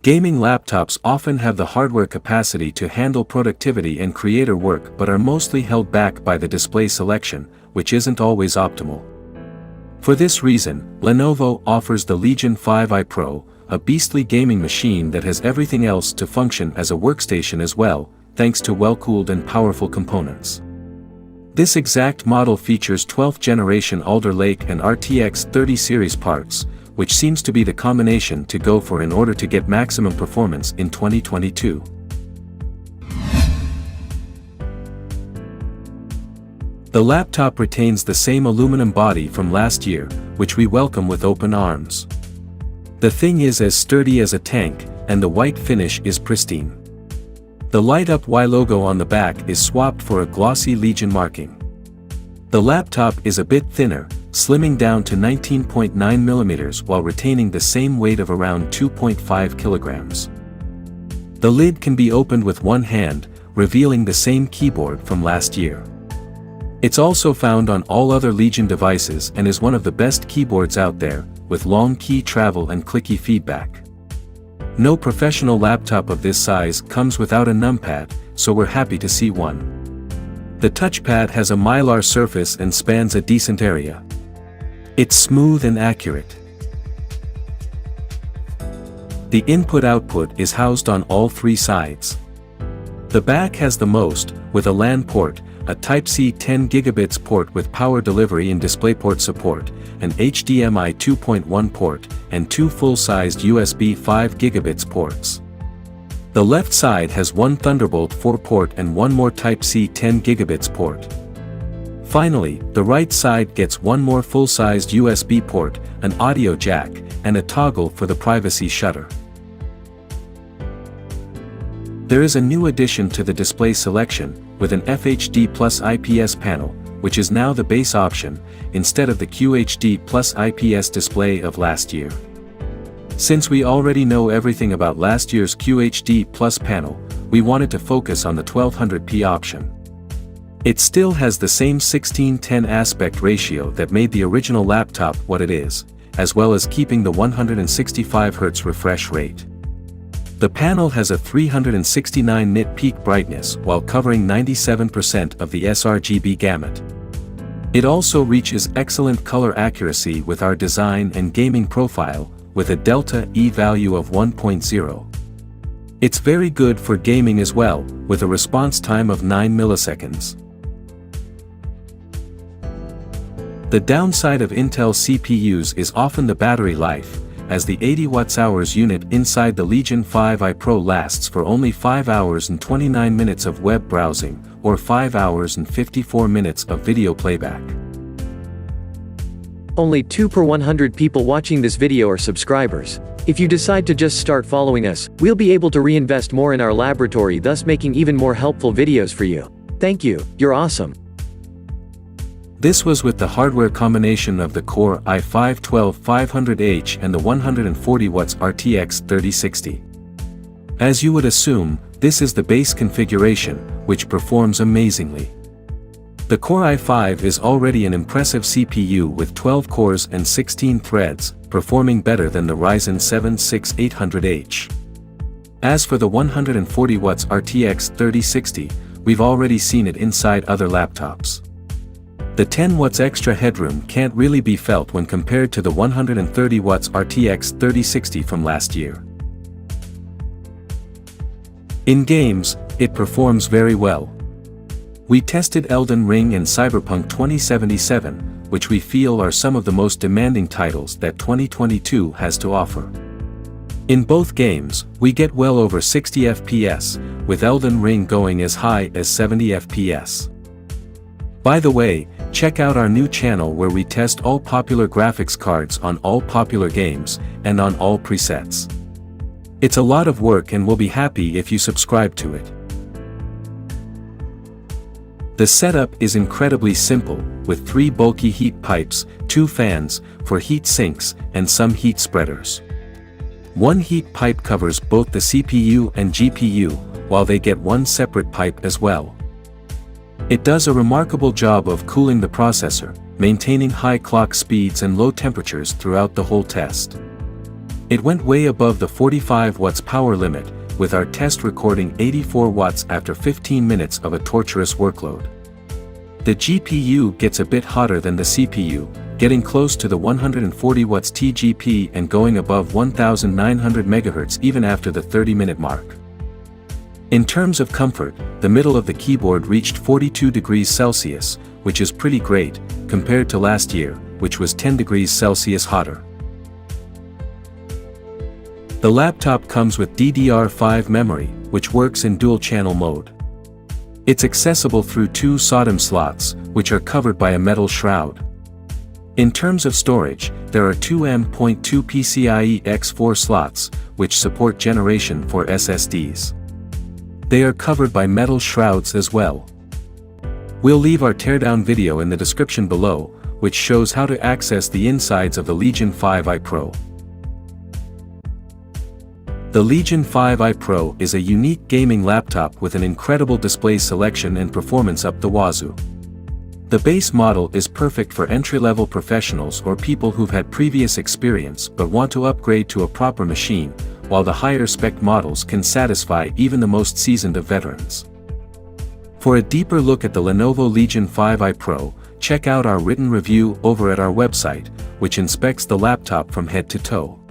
Gaming laptops often have the hardware capacity to handle productivity and creator work but are mostly held back by the display selection, which isn't always optimal. For this reason, Lenovo offers the Legion 5i Pro, a beastly gaming machine that has everything else to function as a workstation as well, thanks to well-cooled and powerful components. This exact model features 12th generation Alder Lake and RTX 30 series parts, which seems to be the combination to go for in order to get maximum performance in 2022. The laptop retains the same aluminum body from last year, which we welcome with open arms. The thing is as sturdy as a tank, and the white finish is pristine. The light-up Y logo on the back is swapped for a glossy Legion marking. The laptop is a bit thinner, slimming down to 19.9 mm while retaining the same weight of around 2.5 kg. The lid can be opened with one hand, revealing the same keyboard from last year. It's also found on all other Legion devices and is one of the best keyboards out there, with long key travel and clicky feedback. No professional laptop of this size comes without a numpad, so we're happy to see one. The touchpad has a mylar surface and spans a decent area. It's smooth and accurate. The input-output is housed on all three sides. The back has the most, with a LAN port, a Type-C 10 gigabits port with power delivery and DisplayPort support, an HDMI 2.1 port, and two full-sized USB 5 gigabits ports. The left side has one Thunderbolt 4 port and one more Type-C 10 gigabits port. Finally, the right side gets one more full-sized USB port, an audio jack, and a toggle for the privacy shutter. There is a new addition to the display selection, with an FHD Plus IPS panel, which is now the base option, instead of the QHD Plus IPS display of last year. Since we already know everything about last year's QHD Plus panel, we wanted to focus on the 1200p option. It still has the same 16:10 aspect ratio that made the original laptop what it is, as well as keeping the 165Hz refresh rate. The panel has a 369 nit peak brightness while covering 97% of the sRGB gamut. It also reaches excellent color accuracy with our design and gaming profile, with a delta E value of 1.0. It's very good for gaming as well, with a response time of 9 milliseconds. The downside of Intel CPUs is often the battery life, as the 80 Wh unit inside the Legion 5i Pro lasts for only 5 hours and 29 minutes of web browsing, or 5 hours and 54 minutes of video playback. Only 2 per 100 people watching this video are subscribers. If you decide to just start following us, we'll be able to reinvest more in our laboratory, thus making even more helpful videos for you. Thank you, you're awesome. This was with the hardware combination of the Core i5-12500H and the 140W RTX 3060. As you would assume, this is the base configuration, which performs amazingly. The Core i5 is already an impressive CPU with 12 cores and 16 threads, performing better than the Ryzen 7 6800H. As for the 140W RTX 3060, we've already seen it inside other laptops. The 10 watts extra headroom can't really be felt when compared to the 130W RTX 3060 from last year. In games, it performs very well. We tested Elden Ring and Cyberpunk 2077, which we feel are some of the most demanding titles that 2022 has to offer. In both games, we get well over 60 FPS, with Elden Ring going as high as 70 FPS. By the way, check out our new channel where we test all popular graphics cards on all popular games, and on all presets. It's a lot of work and we'll be happy if you subscribe to it. The setup is incredibly simple, with 3 bulky heat pipes, 2 fans, for heat sinks, and some heat spreaders. One heat pipe covers both the CPU and GPU, while they get one separate pipe as well. It does a remarkable job of cooling the processor, maintaining high clock speeds and low temperatures throughout the whole test. It went way above the 45 watts power limit, with our test recording 84 watts after 15 minutes of a torturous workload. The GPU gets a bit hotter than the CPU, getting close to the 140 watts TGP and going above 1900 MHz even after the 30-minute mark. In terms of comfort, the middle of the keyboard reached 42 degrees Celsius, which is pretty great, compared to last year, which was 10 degrees Celsius hotter. The laptop comes with DDR5 memory, which works in dual-channel mode. It's accessible through two SODIMM slots, which are covered by a metal shroud. In terms of storage, there are two M.2 PCIe X4 slots, which support Generation 4 SSDs. They are covered by metal shrouds as well. We'll leave our teardown video in the description below, which shows how to access the insides of the Legion 5i Pro. The Legion 5i Pro is a unique gaming laptop with an incredible display selection and performance up the wazoo. The base model is perfect for entry-level professionals or people who've had previous experience but want to upgrade to a proper machine, while the higher-spec models can satisfy even the most seasoned of veterans. For a deeper look at the Lenovo Legion 5i Pro, check out our written review over at our website, which inspects the laptop from head to toe.